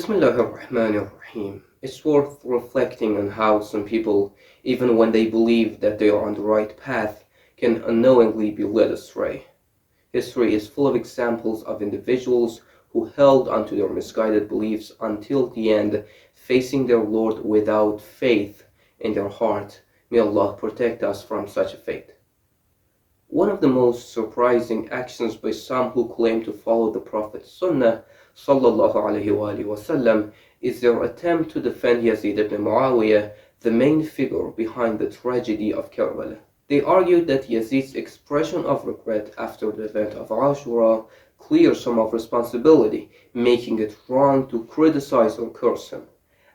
Bismillahirrahmanirrahim. It's worth reflecting on how some people, even when they believe that they are on the right path, can unknowingly be led astray. History is full of examples of individuals who held onto their misguided beliefs until the end, facing their Lord without faith in their heart. May Allah protect us from such a fate. One of the most surprising actions by some who claim to follow the Prophet's Sunnah sallallahu alaihi wasallam is their attempt to defend Yazid ibn Muawiya, the main figure behind the tragedy of Karbala. They argued that Yazid's expression of regret after the event of Ashura clears some of responsibility, making it wrong to criticize or curse him.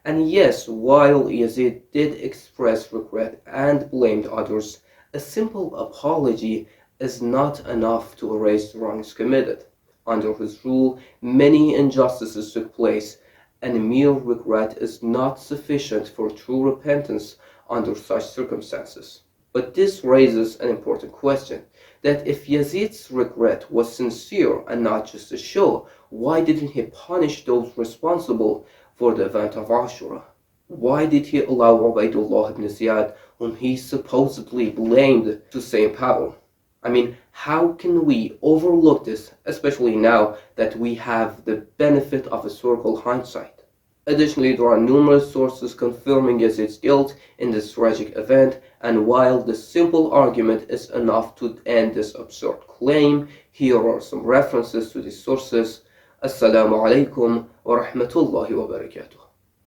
And yes, while Yazid did express regret and blamed others, a simple apology is not enough to erase the wrongs committed. Under his rule, many injustices took place, and mere regret is not sufficient for true repentance under such circumstances. But this raises an important question, that if Yazid's regret was sincere and not just a show, why didn't he punish those responsible for the event of Ashura? Why did he allow Ubaydullah ibn Ziyad, whom he supposedly blamed, to stay in power? I mean, how can we overlook this, especially now that we have the benefit of historical hindsight? Additionally, there are numerous sources confirming Yazid's guilt in this tragic event, and while the simple argument is enough to end this absurd claim, here are some references to these sources. Assalamu alaikum wa rahmatullahi wa barakatuh.